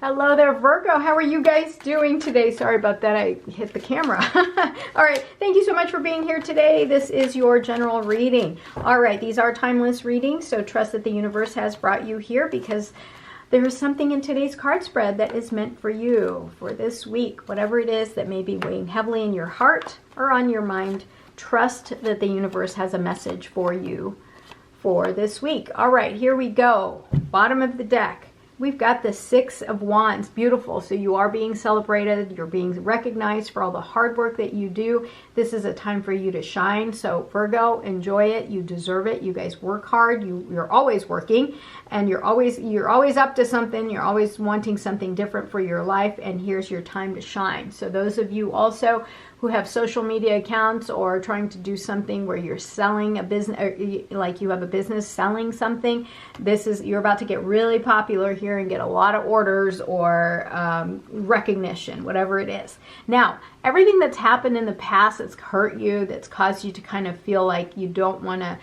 Hello there, Virgo. How are you guys doing today? Sorry about that. I hit the camera. All right. Thank you so much for being here today. This is your general reading. All right. These are timeless readings, so trust that the universe has brought you here because there is something in today's card spread that is meant for you for this week. Whatever it is that may be weighing heavily in your heart or on your mind, trust that the universe has a message for you for this week. All right. Here we go. Bottom of the deck. We've got the Six of Wands. Beautiful. So you are being celebrated. You're being recognized for all the hard work that you do. This is a time for you to shine. So Virgo, enjoy it. You deserve it. You guys work hard. You're always working, and you're always up to something. You're always wanting something different for your life, and here's your time to shine. So those of you also who have social media accounts or trying to do something where you're selling a business, like you have a business selling something, you're about to get really popular here and get a lot of orders or recognition, whatever it is. Now, everything that's happened in the past that's hurt you, that's caused you to kind of feel like you don't want to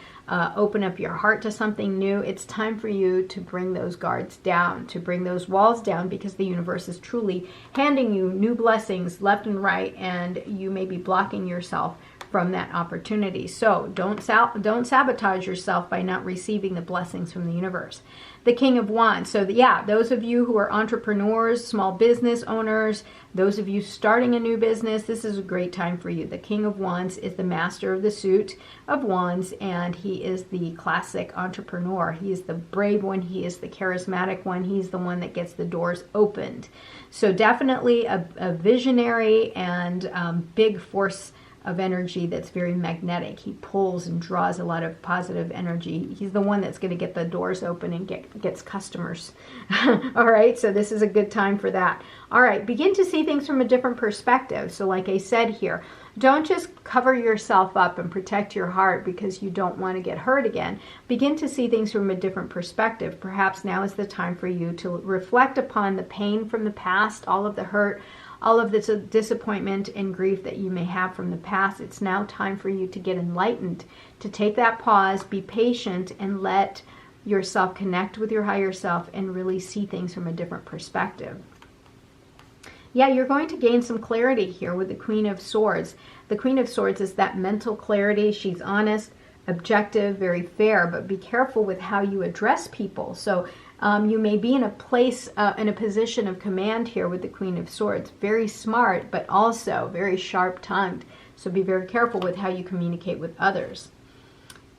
open up your heart to something new, it's time for you to bring those guards down, to bring those walls down, because the universe is truly handing you new blessings left and right, and you may be blocking yourself from that opportunity. So don't sabotage yourself by not receiving the blessings from the universe. The King of Wands. So those of you who are entrepreneurs, small business owners, those of you starting a new business, this is a great time for you. The King of Wands is the master of the suit of wands, and he is the classic entrepreneur. He is the brave one. He is the charismatic one. He's the one that gets the doors opened. So definitely a visionary and big force of energy that's very magnetic. He pulls and draws a lot of positive energy. He's the one that's going to get the doors open and gets customers. All right, so this is a good time for that. All right, begin to see things from a different perspective. So like I said here, don't just cover yourself up and protect your heart because you don't want to get hurt again. Begin to see things from a different perspective. Perhaps now is the time for you to reflect upon the pain from the past, all of the hurt, all of this disappointment and grief that you may have from the past. It's now time for you to get enlightened, to take that pause, be patient, and let yourself connect with your higher self and really see things from a different perspective. Yeah, you're going to gain some clarity here with the Queen of Swords. The Queen of Swords is that mental clarity. She's honest, objective, very fair, but be careful with how you address people. So you may be in a place, in a position of command here with the Queen of Swords. Very smart, but also very sharp-tongued. So be very careful with how you communicate with others.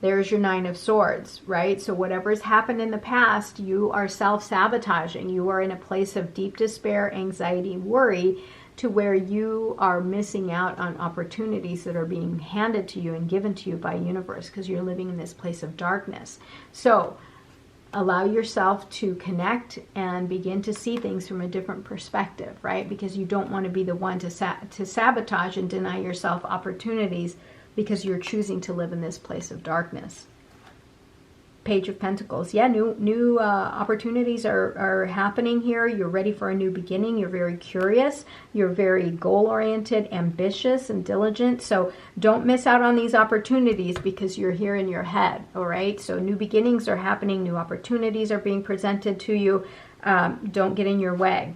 There's your Nine of Swords, right? So whatever has happened in the past, you are self-sabotaging. You are in a place of deep despair, anxiety, worry, to where you are missing out on opportunities that are being handed to you and given to you by universe because you're living in this place of darkness. So allow yourself to connect and begin to see things from a different perspective, right? Because you don't want to be the one to sabotage and deny yourself opportunities because you're choosing to live in this place of darkness. Page of Pentacles. Yeah, new opportunities are happening here. You're ready for a new beginning. You're very curious. You're very goal-oriented, ambitious, and diligent. So don't miss out on these opportunities because you're here in your head, all right? So new beginnings are happening. New opportunities are being presented to you. Don't get in your way.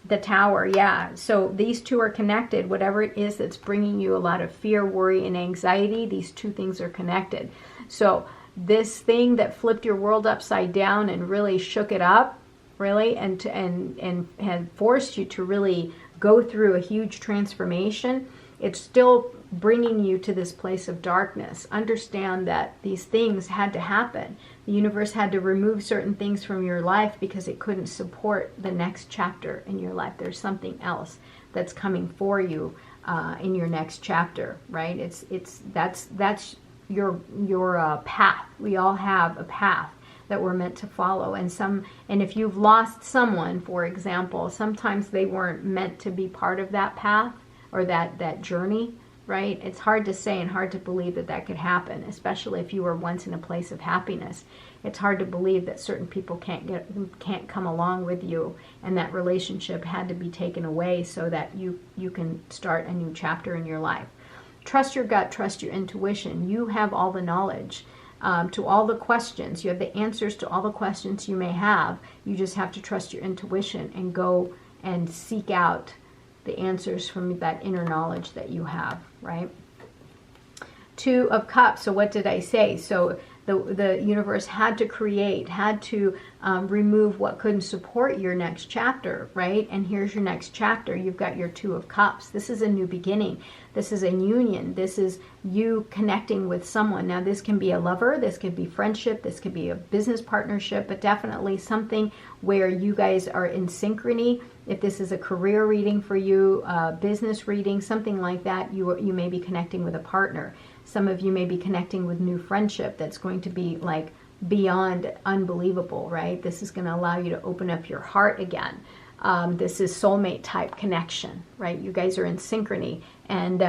The Tower, yeah. So these two are connected. Whatever it is that's bringing you a lot of fear, worry, and anxiety, these two things are connected. So this thing that flipped your world upside down and really shook it up, really, and had forced you to really go through a huge transformation, it's still bringing you to this place of darkness. Understand that these things had to happen. The universe had to remove certain things from your life because it couldn't support the next chapter in your life. There's something else that's coming for you in your next chapter, right? That's your path. We all have a path that we're meant to follow, and if you've lost someone, for example, sometimes they weren't meant to be part of that path or that journey, right? It's hard to say and hard to believe that could happen, especially if you were once in a place of happiness. It's hard to believe that certain people can't come along with you, and that relationship had to be taken away so that you can start a new chapter in your life. Trust your gut, trust your intuition. You have all the knowledge. to all the questions. You have the answers to all the questions you may have. You just have to trust your intuition and go and seek out the answers from that inner knowledge that you have, right? Two of Cups. So what did I say? So the universe had to create, had to remove what couldn't support your next chapter, right? And here's your next chapter. You've got your Two of Cups. This is a new beginning. This is a union. This is you connecting with someone. Now, this can be a lover. This could be friendship. This could be a business partnership, but definitely something where you guys are in synchrony. If this is a career reading for you, business reading, something like that, you may be connecting with a partner. Some of you may be connecting with new friendship that's going to be like beyond unbelievable, right? This is going to allow you to open up your heart again. This is soulmate type connection, right? You guys are in synchrony, and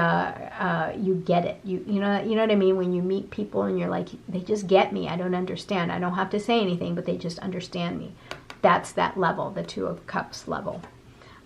you get it. You know what I mean? When you meet people and you're like, they just get me. I don't understand. I don't have to say anything, but they just understand me. That's that level, the Two of Cups level.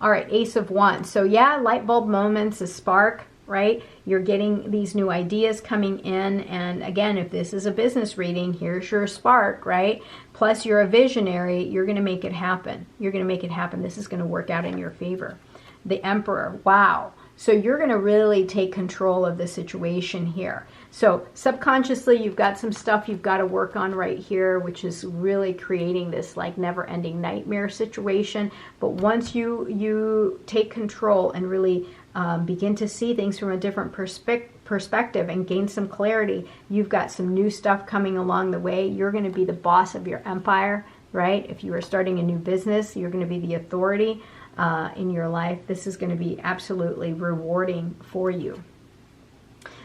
All right, Ace of Wands. So yeah, light bulb moments, a spark, right? You're getting these new ideas coming in. And again, if this is a business reading, here's your spark, right? Plus you're a visionary. You're going to make it happen. You're going to make it happen. This is going to work out in your favor. The Emperor. Wow. So you're going to really take control of the situation here. So subconsciously, you've got some stuff you've got to work on right here, which is really creating this like never-ending nightmare situation. But once you take control and really begin to see things from a different perspective and gain some clarity, you've got some new stuff coming along the way. You're going to be the boss of your empire, right? If you are starting a new business, you're going to be the authority in your life. This is going to be absolutely rewarding for you.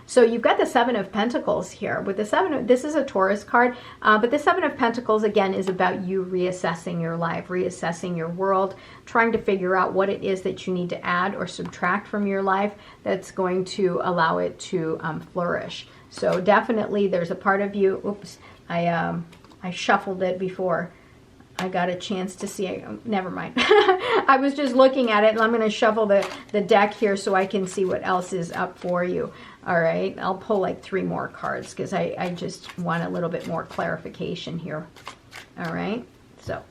So you've got the Seven of Pentacles here. With the this is a Taurus card, but the Seven of Pentacles, again, is about you reassessing your life, reassessing your world, trying to figure out what it is that you need to add or subtract from your life that's going to allow it to flourish. So definitely there's a part of you, oops, I shuffled it before I got a chance to see it. Never mind. I was just looking at it, and I'm going to shuffle the deck here so I can see what else is up for you. All right, I'll pull like 3 more cards because I just want a little bit more clarification here. All right, so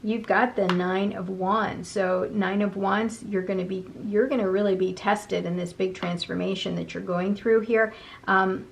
you've got the Nine of Wands. So Nine of Wands, you're going to really be tested in this big transformation that you're going through here.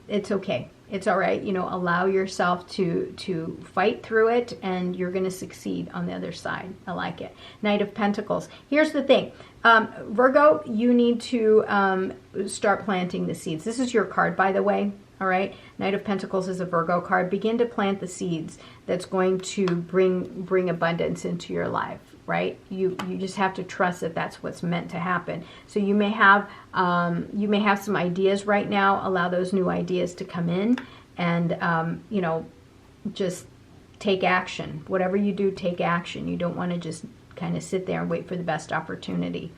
It's okay. It's all right. You know, allow yourself to fight through it, and you're going to succeed on the other side. I like it. Knight of Pentacles. Here's the thing. Virgo, you need to start planting the seeds. This is your card, by the way. All right. Knight of Pentacles is a Virgo card. Begin to plant the seeds that's going to bring abundance into your life. Right? You just have to trust that that's what's meant to happen. So you may have some ideas right now. Allow those new ideas to come in, and you know, just take action. Whatever you do, take action. You don't want to just kind of sit there and wait for the best opportunity.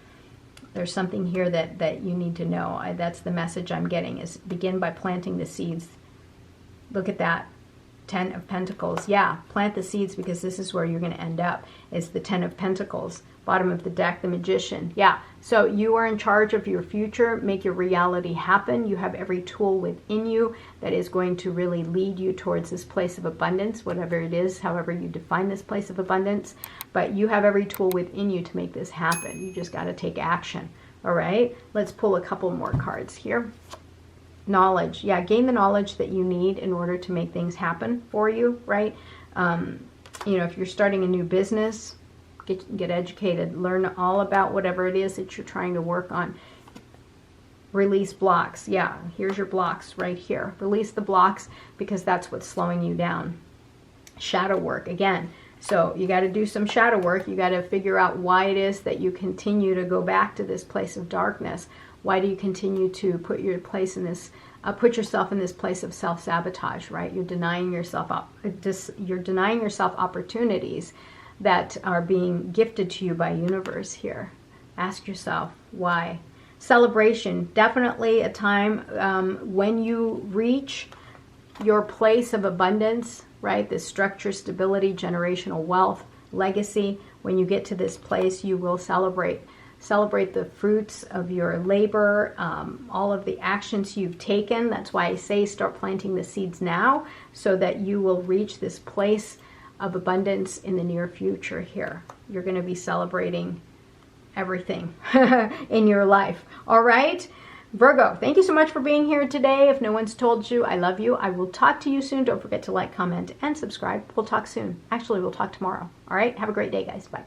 There's something here that you need to know. That's the message I'm getting, is begin by planting the seeds. Look at that. 10 of Pentacles. Yeah, plant the seeds, because this is where you're going to end up. It's the 10 of Pentacles. Bottom of the deck, the Magician. Yeah, so you are in charge of your future. Make your reality happen. You have every tool within you that is going to really lead you towards this place of abundance, whatever it is, however you define this place of abundance. But you have every tool within you to make this happen. You just got to take action. All right, let's pull a couple more cards here. Knowledge. Yeah, gain the knowledge that you need in order to make things happen for you, right? You know, if you're starting a new business, get educated. Learn all about whatever it is that you're trying to work on. Release blocks. Yeah, here's your blocks right here. Release the blocks, because that's what's slowing you down. Shadow work. Again, so you got to do some shadow work. You got to figure out why it is that you continue to go back to this place of darkness. Why do you continue to put yourself in this place of self-sabotage, right? You're denying yourself opportunities that are being gifted to you by universe here. Ask yourself why. Celebration. Definitely a time when you reach your place of abundance, right? This structure, stability, generational wealth, legacy. When you get to this place, you will celebrate. Celebrate the fruits of your labor, all of the actions you've taken. That's why I say start planting the seeds now so that you will reach this place of abundance in the near future here. You're going to be celebrating everything in your life. All right? Virgo, thank you so much for being here today. If no one's told you, I love you. I will talk to you soon. Don't forget to like, comment, and subscribe. We'll talk soon. Actually, we'll talk tomorrow. All right? Have a great day, guys. Bye.